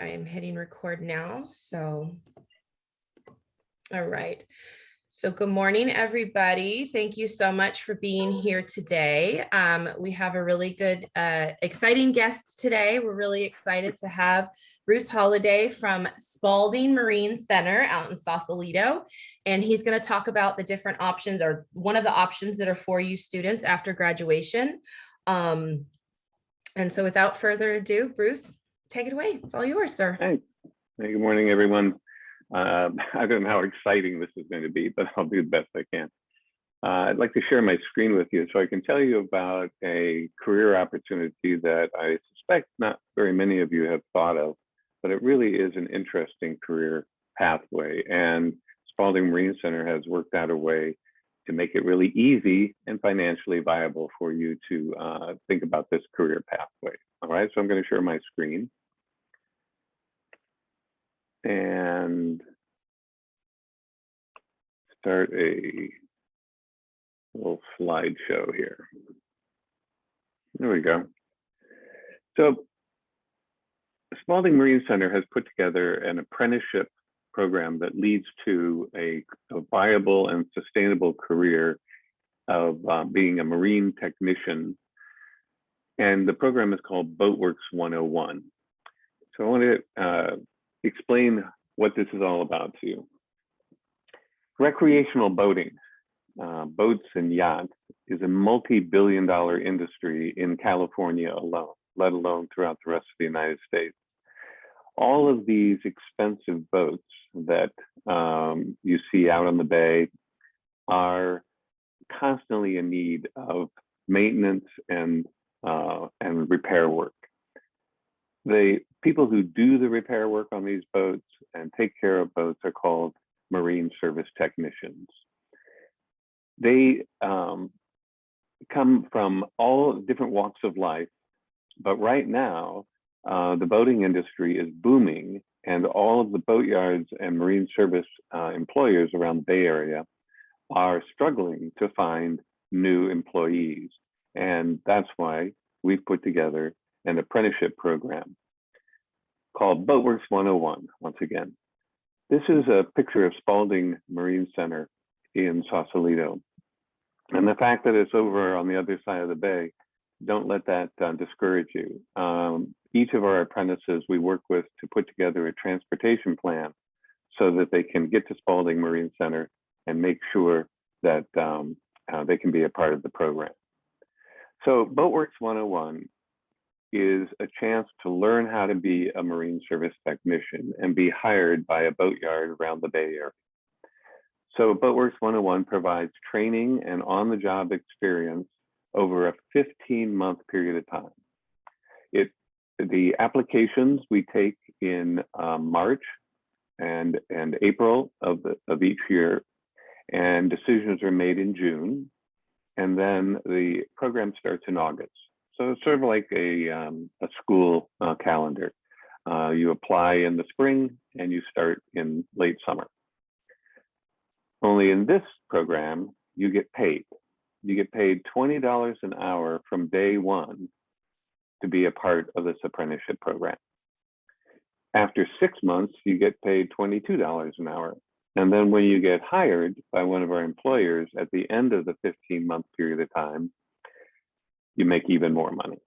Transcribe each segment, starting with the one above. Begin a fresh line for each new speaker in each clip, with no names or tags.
I am hitting record now. So, all right. So good morning, everybody. Thank you so much for being here today. We have a really good, exciting guest today. We're really excited to have Bruce Holliday from Spalding Marine Center out in Sausalito. And he's going to talk about the different options, or one of the options that are for you students after graduation. And so without further ado, Bruce, take it away. It's all yours, sir.
Hey, good morning, everyone. I don't know how exciting this is going to be, but I'll do the best I can. I'd like to share my screen with you so I can tell you about a career opportunity that I suspect not very many of you have thought of, but it really is an interesting career pathway. And Spalding Marine Center has worked out a way to make it really easy and financially viable for you to think about this career pathway. All right, so I'm going to share my screen and start a little slideshow here. There we go. So Spalding Marine Center has put together an apprenticeship program that leads to a viable and sustainable career of being a marine technician. And the program is called Boatworks 101. So I want to explain what this is all about to you. Recreational boating, boats and yachts, is a multi-billion-dollar industry in California alone, let alone throughout the rest of the United States. All of these expensive boats that you see out on the bay are constantly in need of maintenance and repair work. The people who do the repair work on these boats and take care of boats are called marine service technicians. They come from all different walks of life, but right now, the boating industry is booming, and all of the boatyards and marine service employers around the Bay Area are struggling to find new employees. And that's why we've put together an apprenticeship program called Boatworks 101, once again. This is a picture of Spalding Marine Center in Sausalito. And the fact that it's over on the other side of the bay, don't let that discourage you. Each of our apprentices we work with to put together a transportation plan so that they can get to Spalding Marine Center and make sure that they can be a part of the program. So Boatworks 101 is a chance to learn how to be a marine service technician and be hired by a boatyard around the Bay Area. So Boatworks 101 provides training and on-the-job experience over a 15-month period of time. The applications we take in March and April of each year, and decisions are made in June, and then the program starts in August. So it's sort of like a school calendar. You apply in the spring and you start in late summer. Only in this program, you get paid. You get paid $20 an hour from day one to be a part of this apprenticeship program. After 6 months, you get paid $22 an hour. And then when you get hired by one of our employers at the end of the 15-month period of time, you make even more money.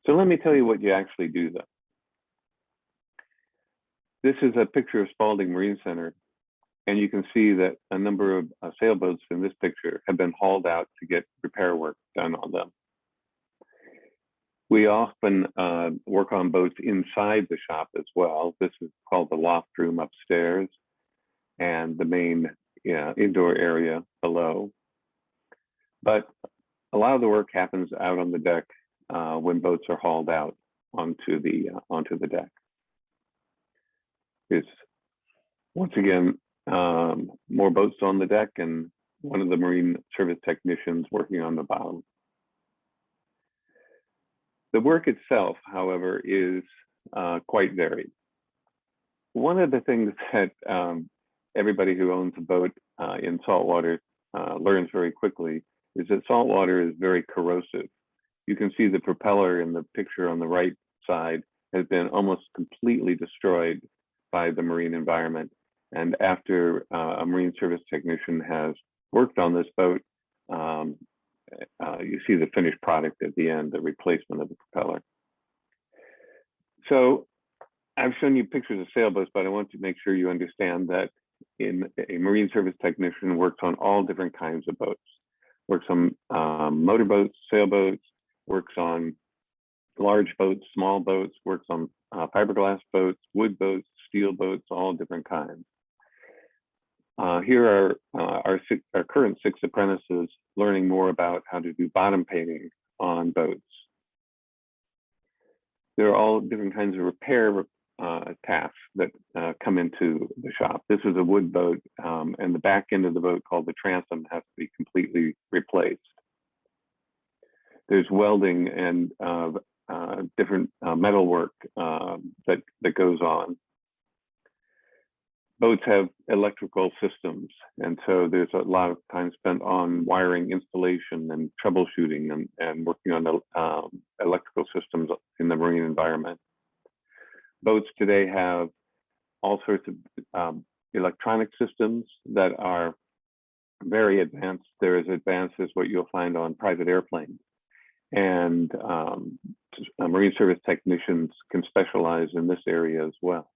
So let me tell you what you actually do though. This is a picture of Spalding Marine Center, and you can see that a number of sailboats in this picture have been hauled out to get repair work done on them. We often work on boats inside the shop as well. This is called the loft room upstairs and the main indoor area below. But a lot of the work happens out on the deck when boats are hauled out onto the deck. It's once again more boats on the deck and one of the marine service technicians working on the bottom. The work itself, however, is quite varied. One of the things that everybody who owns a boat in saltwater learns very quickly is that saltwater is very corrosive. You can see the propeller in the picture on the right side has been almost completely destroyed by the marine environment. And after a marine service technician has worked on this boat, you see the finished product at the end, the replacement of the propeller. So I've shown you pictures of sailboats, but I want to make sure you understand that a marine service technician works on all different kinds of boats. Works on motorboats, sailboats, works on large boats, small boats, works on fiberglass boats, wood boats, steel boats, all different kinds. Here are our current 6 apprentices learning more about how to do bottom painting on boats. There are all different kinds of repair tasks that come into the shop. This is a wood boat, and the back end of the boat, called the transom, has to be completely replaced. There's welding and different metal work that goes on. Boats have electrical systems, and so there's a lot of time spent on wiring installation and troubleshooting and working on the electrical systems in the marine environment. Boats today have all sorts of electronic systems that are very advanced. They're as advanced as what you'll find on private airplanes. And marine service technicians can specialize in this area as well.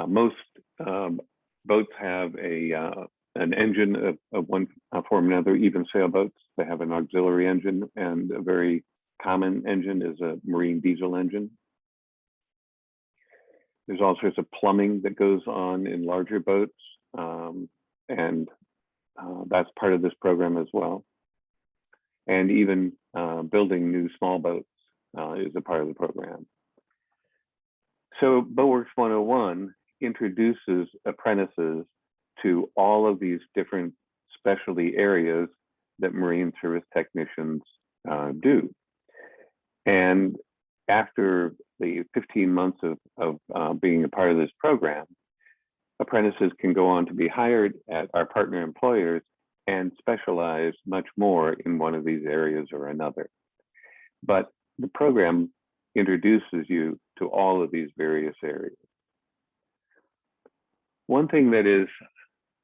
Most boats have an engine of one form or another, even sailboats. They have an auxiliary engine, and a very common engine is a marine diesel engine. There's all sorts of plumbing that goes on in larger boats, and that's part of this program as well. And even building new small boats is a part of the program. So Boatworks 101 introduces apprentices to all of these different specialty areas that marine service technicians do. And after the 15 months of being a part of this program, apprentices can go on to be hired at our partner employers and specialize much more in one of these areas or another. But the program introduces you to all of these various areas. One thing that is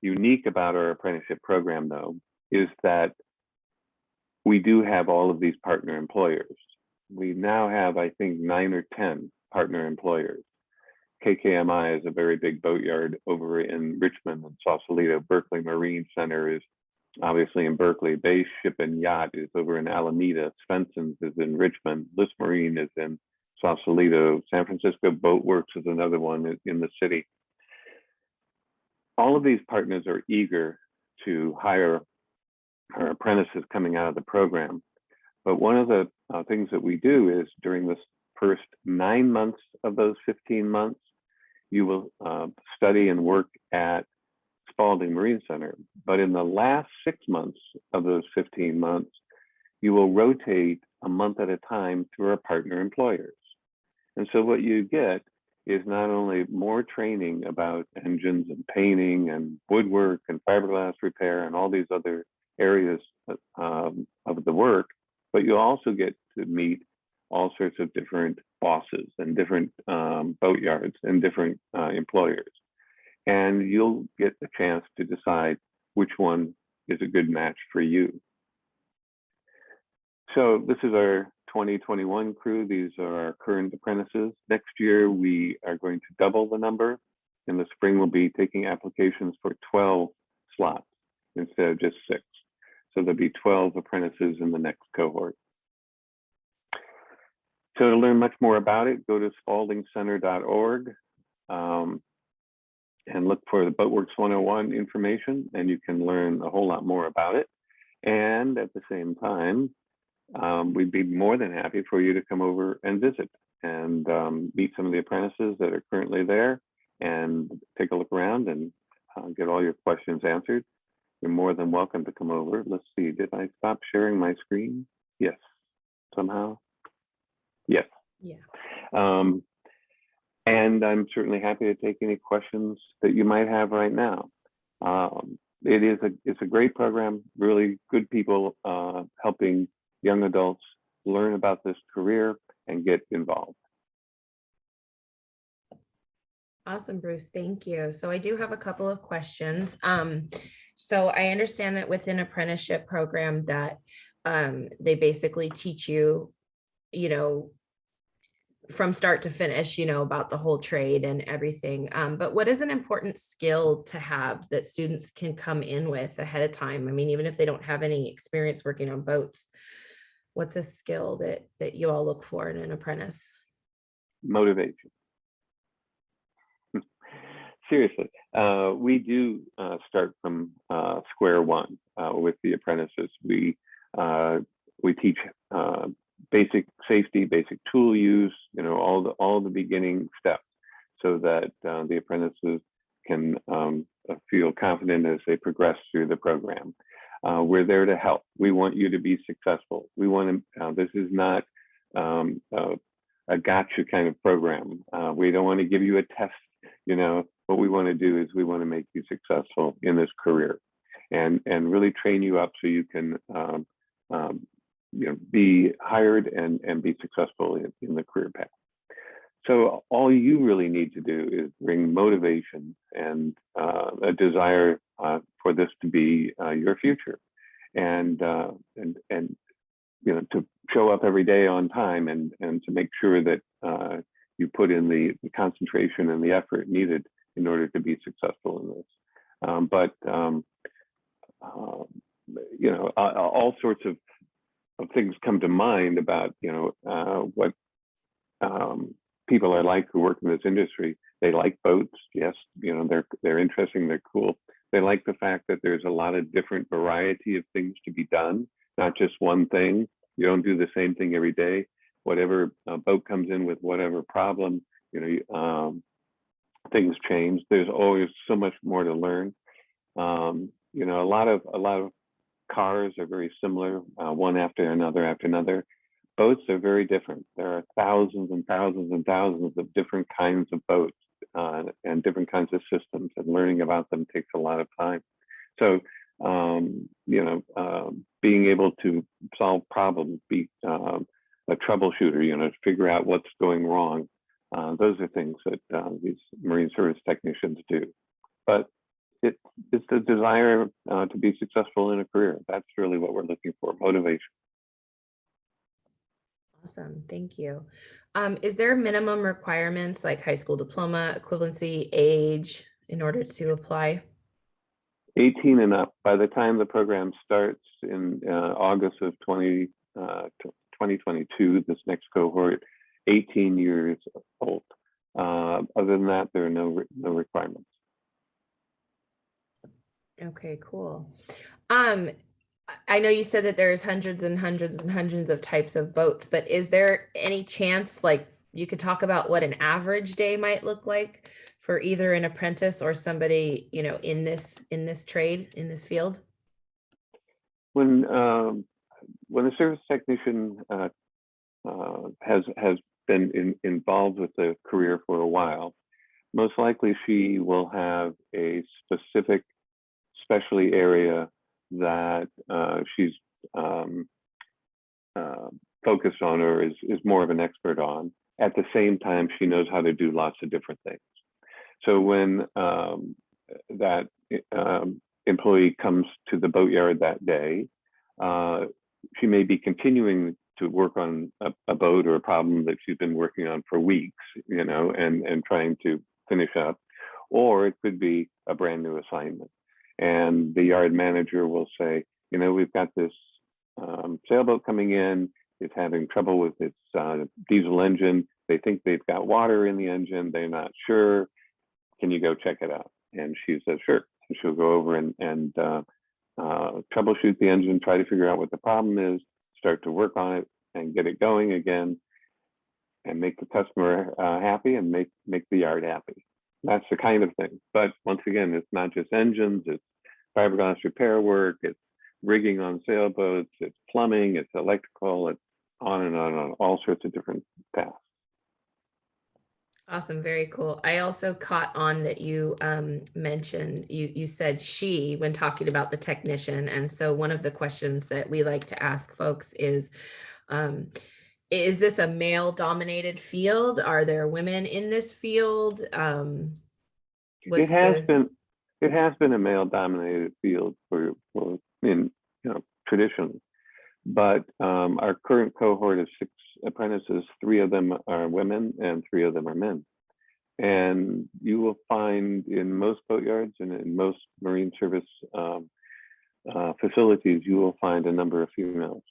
unique about our apprenticeship program, though, is that we do have all of these partner employers. We now have, I think, 9 or 10 partner employers. KKMI is a very big boatyard over in Richmond and Sausalito. Berkeley Marine Center is obviously in Berkeley. Bay Ship and Yacht is over in Alameda. Svenson's is in Richmond. List Marine is in Sausalito. San Francisco Boatworks is another one in the city. All of these partners are eager to hire our apprentices coming out of the program. But one of the things that we do is during this first 9 months of those 15 months, you will study and work at Spalding Marine Center. But in the last 6 months of those 15 months, you will rotate a month at a time through our partner employers. And so what you get is not only more training about engines and painting and woodwork and fiberglass repair and all these other areas of the work, but you also get to meet all sorts of different bosses and different boatyards and different employers. And you'll get the chance to decide which one is a good match for you. So this is our 2021 crew. These are our current apprentices. Next year, we are going to double the number. In the spring, we'll be taking applications for 12 slots instead of just 6. So there'll be 12 apprentices in the next cohort. So to learn much more about it, go to spaldingcenter.org and look for the Boatworks 101 information, and you can learn a whole lot more about it. And at the same time, we'd be more than happy for you to come over and visit and meet some of the apprentices that are currently there and take a look around and get all your questions answered. You're more than welcome to come over. Let's see, did I stop sharing my screen? Yes, somehow. Yes.
Yeah.
And I'm certainly happy to take any questions that you might have right now. It's a great program, really good people helping young adults learn about this career and get involved.
Awesome, Bruce. Thank you. So I do have a couple of questions. So I understand that within apprenticeship program that they basically teach you, you know, from start to finish, you know, about the whole trade and everything. But what is an important skill to have that students can come in with ahead of time? I mean, even if they don't have any experience working on boats, what's a skill that you all look for in an apprentice?
Motivation. Seriously, we do start from square one with the apprentices. We teach basic safety, basic tool use, you know, all the beginning steps, so that the apprentices can feel confident as they progress through the program. We're there to help. We want you to be successful. We want to. This is not a gotcha kind of program. We don't want to give you a test. You know, what we want to do is we want to make you successful in this career, and really train you up so you can you know, be hired and be successful in the career path. So all you really need to do is bring motivation and a desire for this to be your future, and you know, to show up every day on time, and to make sure that you put in the concentration and the effort needed in order to be successful in this. You know, all sorts of things come to mind about, you know, what people are like who work in this industry. They like boats, yes, you know, they're interesting, they're cool. They like the fact that there's a lot of different variety of things to be done, not just one thing. You don't do the same thing every day. Whatever boat comes in with whatever problem, you know, things change. There's always so much more to learn. You know, a lot of cars are very similar, one after another. Boats are very different. There are thousands and thousands and thousands of different kinds of boats and different kinds of systems, and learning about them takes a lot of time. So, you know, being able to solve problems, be a troubleshooter, you know, to figure out what's going wrong. Those are things that these marine service technicians do. But it's the desire to be successful in a career. That's really what we're looking for, motivation.
Awesome, thank you. Is there minimum requirements like high school diploma, equivalency, age in order to apply?
18 and up. By the time the program starts in August of 2022, this next cohort, 18 years old. Other than that, there are no requirements.
Okay, cool. I know you said that there's hundreds and hundreds and hundreds of types of boats, but is there any chance, like, you could talk about what an average day might look like for either an apprentice or somebody, you know, in this trade, in this field?
When a service technician has been involved with the career for a while, most likely she will have a specific specialty area that she's focused on, or is more of an expert on. At the same time, she knows how to do lots of different things. So when that employee comes to the boatyard that day, she may be continuing to work on a boat or a problem that she's been working on for weeks, you know, and trying to finish up, or it could be a brand new assignment. And the yard manager will say, you know, we've got this sailboat coming in, it's having trouble with its diesel engine. They think they've got water in the engine, they're not sure. Can you go check it out? And she says, sure. And she'll go over and troubleshoot the engine, try to figure out what the problem is, start to work on it and get it going again, and make the customer happy and make the yard happy. That's the kind of thing. But once again, it's not just engines, it's fiberglass repair work, it's rigging on sailboats, it's plumbing, it's electrical, it's on and on, all sorts of different paths.
Awesome, very cool. I also caught on that you mentioned, you said she when talking about the technician. And so one of the questions that we like to ask folks is, Is this a male dominated field? Are there women in this field?
It has been a male dominated field for in, traditionally, but our current cohort of 6 apprentices, 3 of them are women and 3 of them are men. And you will find in most boatyards and in most marine service facilities, you will find a number of females.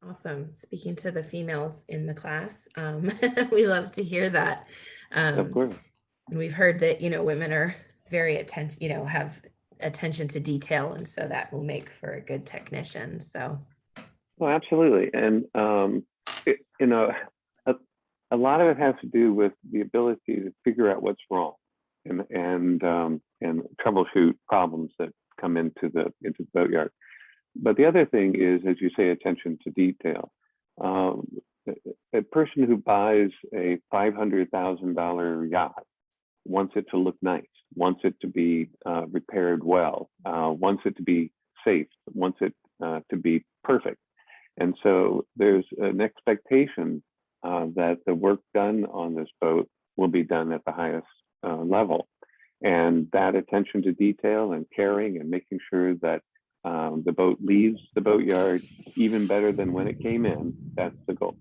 Awesome. Speaking to the females in the class, we love to hear that.
Of course.
And we've heard that, women are very have attention to detail, and so that will make for a good technician. So.
Well, absolutely. And, a lot of it has to do with the ability to figure out what's wrong and troubleshoot problems that come into the boatyard. But the other thing is, as you say, attention to detail. A person who buys a $500,000 yacht wants it to look nice, wants it to be repaired well, wants it to be safe, wants it to be perfect. And so there's an expectation that the work done on this boat will be done at the highest level. And that attention to detail and caring and making sure that the boat leaves the boatyard even better than when it came in, that's the goal.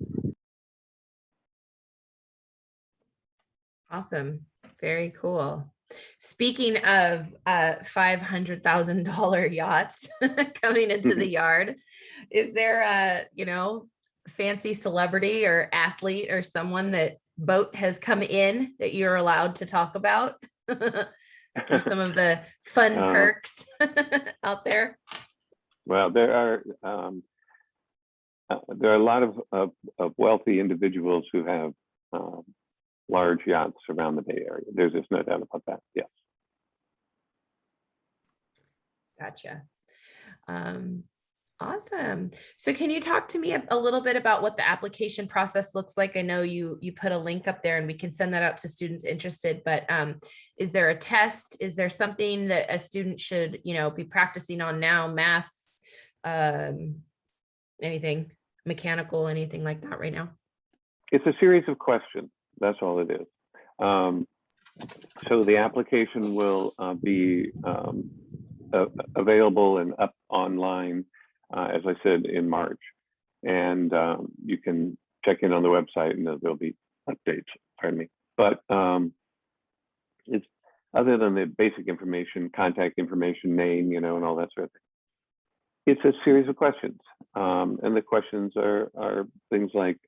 Awesome. Very cool. Speaking of $500,000 yachts coming into the yard, is there a, fancy celebrity or athlete or someone that boat has come in that you're allowed to talk about? Or some of the fun perks out there?
Well, there are a lot of wealthy individuals who have large yachts around the Bay Area. There's just no doubt about that. Yes.
Gotcha. Awesome. So can you talk to me a little bit about what the application process looks like? I know you put a link up there and we can send that out to students interested, but is there a test? Is there something that a student should, be practicing on now? Math, anything mechanical, anything like that right now?
It's a series of questions. That's all it is. So the application will be available and up online, as I said, in March. And you can check in on the website and there'll be updates, pardon me. But it's other than the basic information, contact information, name, and all that sort of thing. It's a series of questions. And the questions are things like,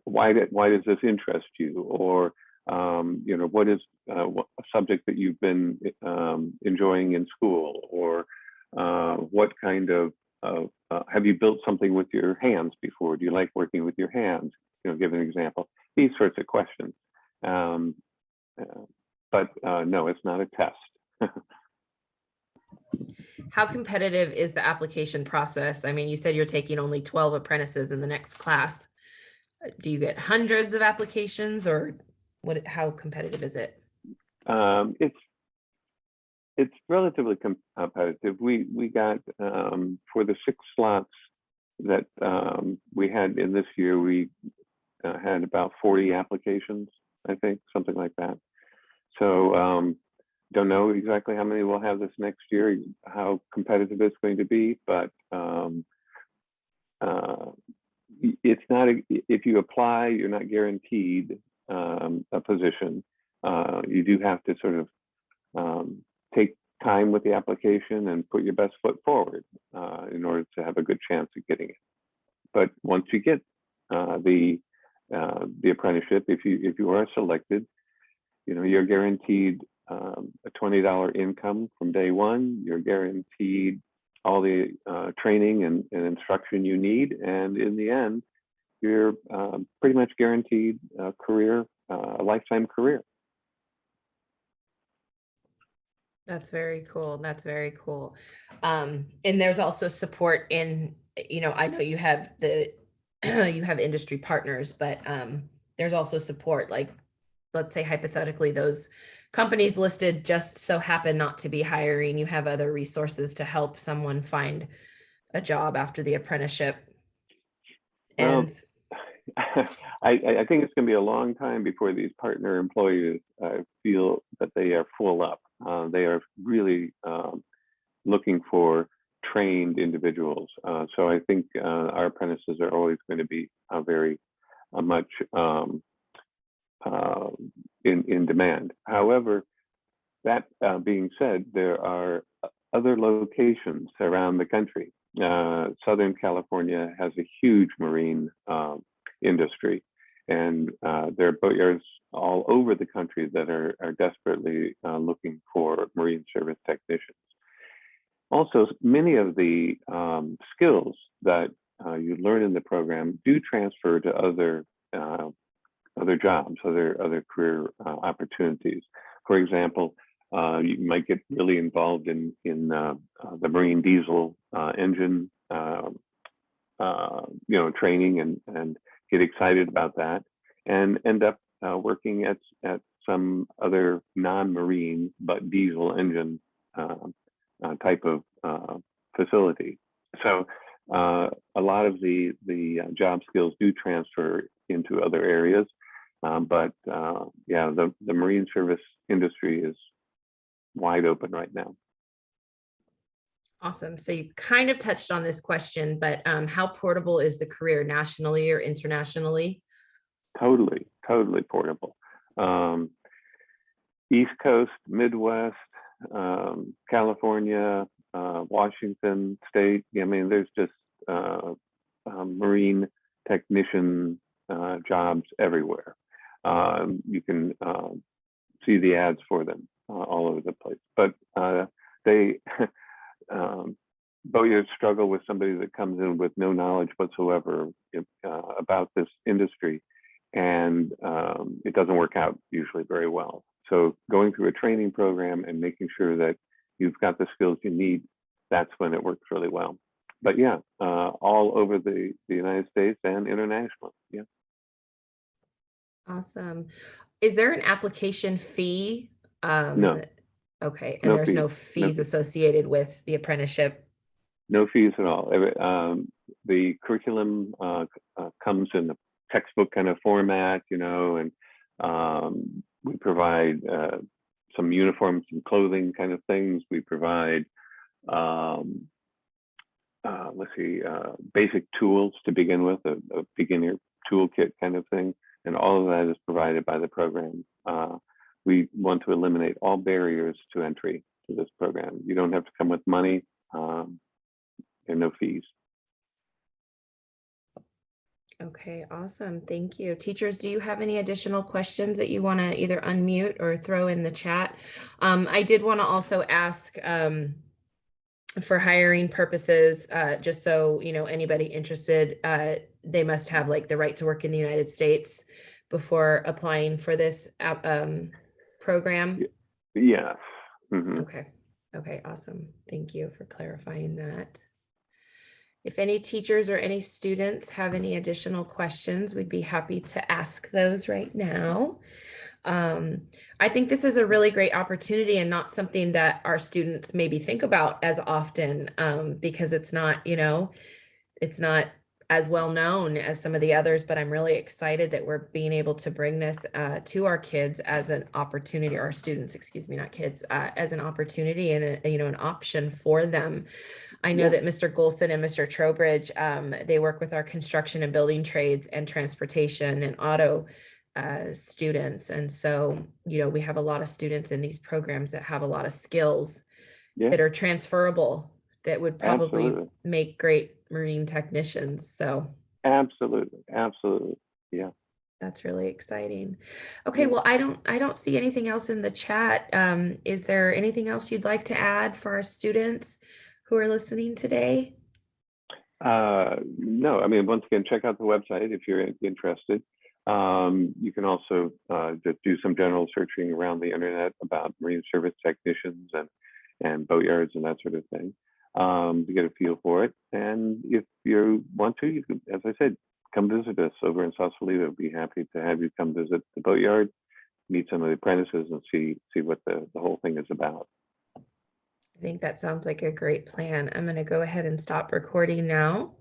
why does this interest you? Or, what is a subject that you've been enjoying in school? Or what kind of, have you built something with your hands before? Do you like working with your hands? Give an example. These sorts of questions. But no, it's not a test.
How competitive is the application process? I mean, you said you're taking only 12 apprentices in the next class. Do you get hundreds of applications, or how competitive is it?
It's relatively competitive. We got for the 6 slots that we had in this year, we had about 40 applications, I think, something like that. So don't know exactly how many we'll have this next year, how competitive it's going to be, but it's not, if you apply, you're not guaranteed a position. You do have to sort of take time with the application and put your best foot forward in order to have a good chance of getting it. But once you get the apprenticeship, if you are selected, you're guaranteed a $20 income from day one. You're guaranteed all the training and instruction you need, and in the end, you're pretty much guaranteed a career, a lifetime career.
That's very cool. That's very cool. And there's also support in, I know you have you have industry partners, but there's also support, like, let's say hypothetically, those companies listed just so happen not to be hiring. You have other resources to help someone find a job after the apprenticeship
Well,
ends?
I think it's going to be a long time before these partner employers feel that they are full up. They are really looking for trained individuals. So I think our apprentices are always going to be very much in demand. However, that being said, there are other locations around the country. Southern California has a huge marine industry, and there are boatyards all over the country that are desperately looking for marine service technicians. Also, many of the skills that you learn in the program do transfer to other jobs, other career opportunities. For example, you might get really involved in the marine diesel engine, training and get excited about that, and end up working at some other non-marine but diesel engine type of facility. So a lot of the job skills do transfer into other areas, but the marine service industry is wide open right now.
Awesome. So you kind of touched on this question, but how portable is the career, nationally or internationally?
Totally portable. East Coast, Midwest, California, Washington State. I mean, there's just marine technician jobs everywhere. You can see the ads for them all over the place. But they boatyards struggle with somebody that comes in with no knowledge whatsoever about this industry, and it doesn't work out usually very well. So going through a training program and making sure that you've got the skills you need, that's when it works really well. But yeah, all over the United States and internationally. Yeah.
Awesome. Is there an application fee?
No.
Okay, and
No
there's
fees.
no fees associated with the apprenticeship?
No fees at all. The curriculum comes in a textbook kind of format, and we provide some uniforms, some clothing kind of things. We provide, basic tools to begin with, a beginner toolkit kind of thing. And all of that is provided by the program. We want to eliminate all barriers to entry to this program. You don't have to come with money, and no fees.
Okay, awesome. Thank you. Teachers, do you have any additional questions that you want to either unmute or throw in the chat? I did want to also ask for hiring purposes, just so anybody interested, they must have like the right to work in the United States before applying for this program.
Yes. Mm-hmm.
Okay, awesome. Thank you for clarifying that. If any teachers or any students have any additional questions, we'd be happy to ask those right now. I think this is a really great opportunity and not something that our students maybe think about as often, because it's not as well known as some of the others, but I'm really excited that we're being able to bring this to our kids as an opportunity, our students, excuse me, not kids, as an opportunity and an option for them. I know that Mr. Golson and Mr. Trowbridge, they work with our construction and building trades and transportation and auto students. And so, we have a lot of students in these programs that have a lot of skills that are transferable that would probably make great marine technicians. So
absolutely. Yeah.
That's really exciting. Okay, well, I don't see anything else in the chat. Is there anything else you'd like to add for our students who are listening today?
No, I mean, once again, check out the website if you're interested. You can also just do some general searching around the internet about marine service technicians and boatyards and that sort of thing, to get a feel for it. And if you want to, you can, as I said, come visit us over in Sausalito. We'd be happy to have you come visit the boatyard, meet some of the apprentices, and see what the whole thing is about.
I think that sounds like a great plan. I'm going to go ahead and stop recording now.